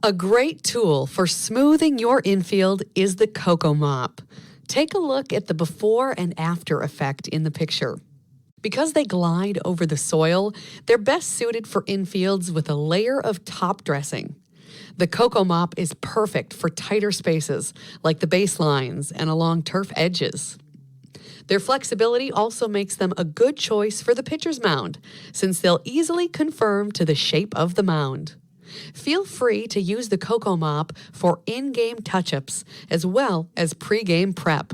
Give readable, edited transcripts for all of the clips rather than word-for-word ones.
A great tool for smoothing your infield is the Coco Mop. Take a look at the before and after effect in the picture. Because they glide over the soil, they're best suited for infields with a layer of top dressing. The Coco Mop is perfect for tighter spaces, like the baselines and along turf edges. Their flexibility also makes them a good choice for the pitcher's mound, since they'll easily conform to the shape of the mound. Feel free to use the Coco Mop for in-game touch-ups as well as pre-game prep.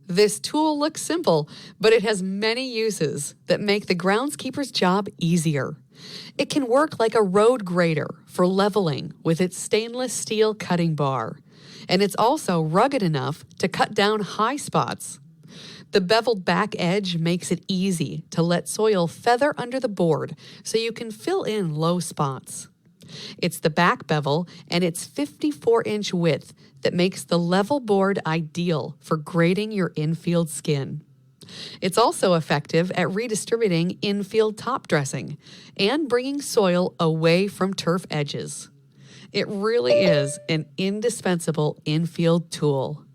This tool looks simple, but it has many uses that make the groundskeeper's job easier. It can work like a road grader for leveling with its stainless steel cutting bar, and it's also rugged enough to cut down high spots. The beveled back edge makes it easy to let soil feather under the board so you can fill in low spots. It's the back bevel and its 54-inch width that makes the level board ideal for grading your infield skin. It's also effective at redistributing infield top dressing and bringing soil away from turf edges. It really is an indispensable infield tool.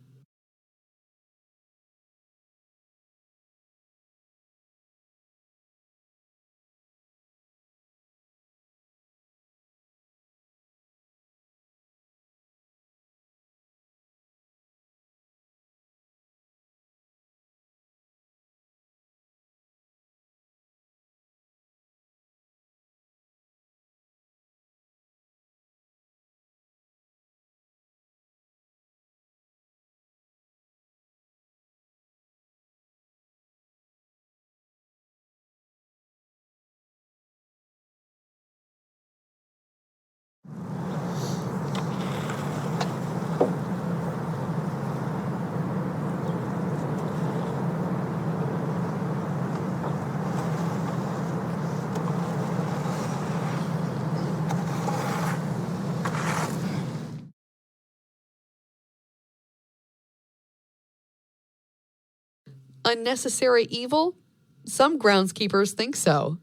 Unnecessary evil? Some groundskeepers think so,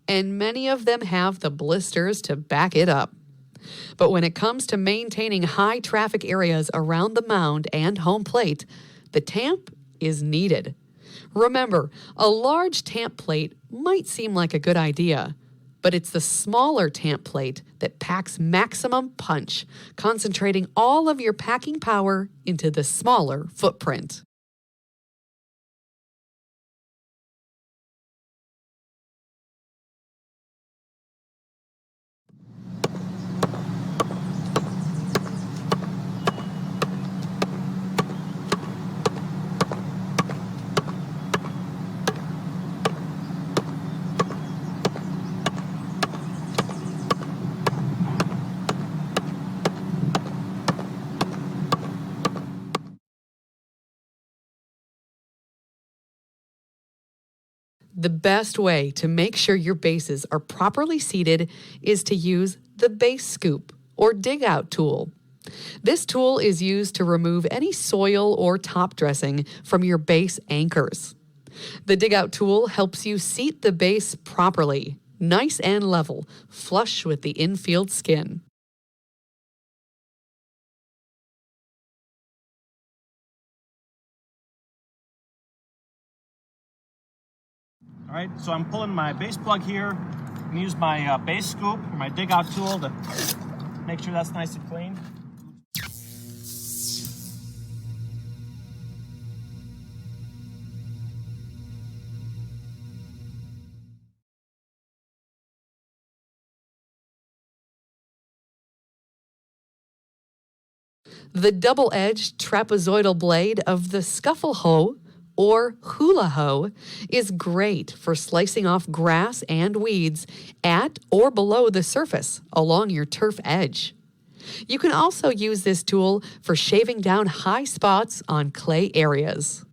and many of them have the blisters to back it up. But when it comes to maintaining high traffic areas around the mound and home plate, the tamp is needed. Remember, a large tamp plate might seem like a good idea, but it's the smaller tamp plate that packs maximum punch, concentrating all of your packing power into the smaller footprint. The best way to make sure your bases are properly seated is to use the base scoop or dig out tool. This tool is used to remove any soil or top dressing from your base anchors. The dig out tool helps you seat the base properly, nice and level, flush with the infield skin. All right, so I'm pulling my base plug here. I'm gonna use my base scoop or my dig out tool to make sure that's nice and clean. The double-edged trapezoidal blade of the scuffle hoe or hula hoe is great for slicing off grass and weeds at or below the surface along your turf edge. You can also use this tool for shaving down high spots on clay areas.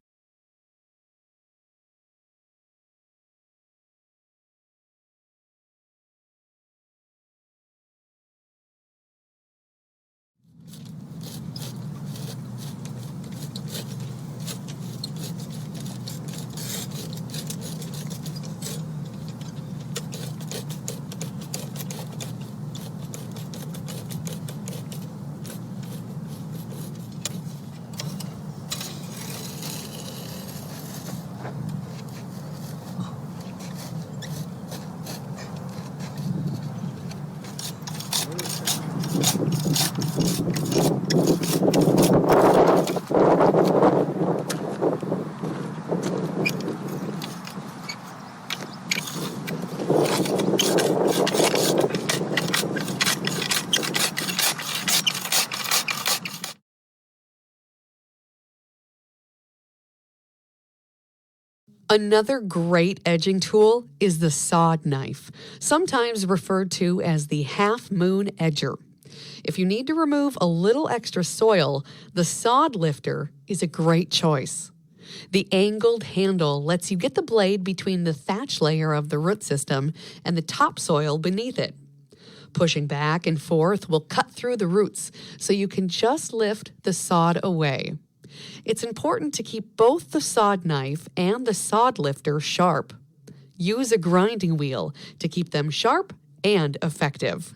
Another great edging tool is the sawed knife, sometimes referred to as the half-moon edger. If you need to remove a little extra soil, the sod lifter is a great choice. The angled handle lets you get the blade between the thatch layer of the root system and the topsoil beneath it. Pushing back and forth will cut through the roots, so you can just lift the sod away. It's important to keep both the sod knife and the sod lifter sharp. Use a grinding wheel to keep them sharp and effective.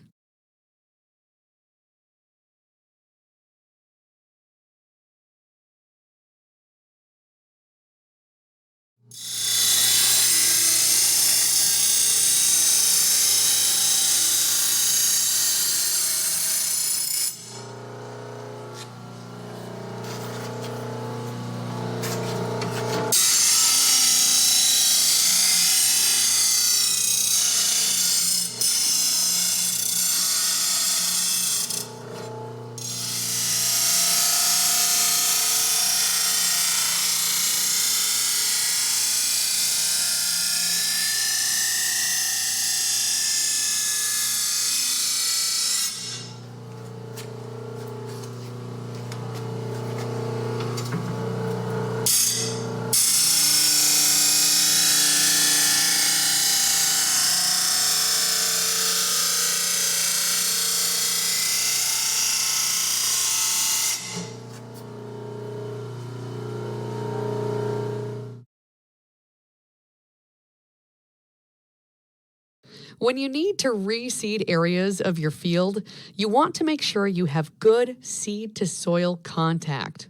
When you need to reseed areas of your field, you want to make sure you have good seed-to-soil contact.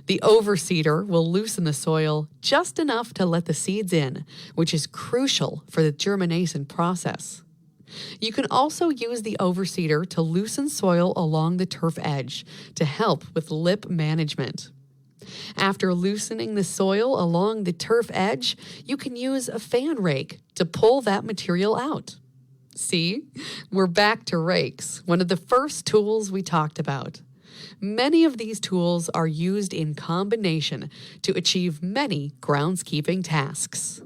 The overseeder will loosen the soil just enough to let the seeds in, which is crucial for the germination process. You can also use the overseeder to loosen soil along the turf edge to help with lip management. After loosening the soil along the turf edge, you can use a fan rake to pull that material out. See, we're back to rakes, one of the first tools we talked about. Many of these tools are used in combination to achieve many groundskeeping tasks.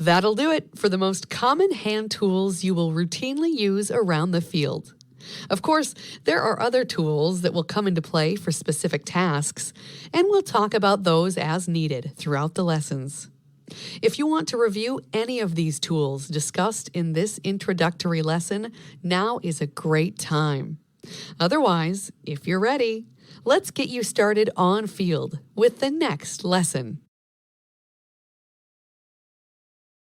That'll do it for the most common hand tools you will routinely use around the field. Of course, there are other tools that will come into play for specific tasks, and we'll talk about those as needed throughout the lessons. If you want to review any of these tools discussed in this introductory lesson, now is a great time. Otherwise, if you're ready, let's get you started on field with the next lesson.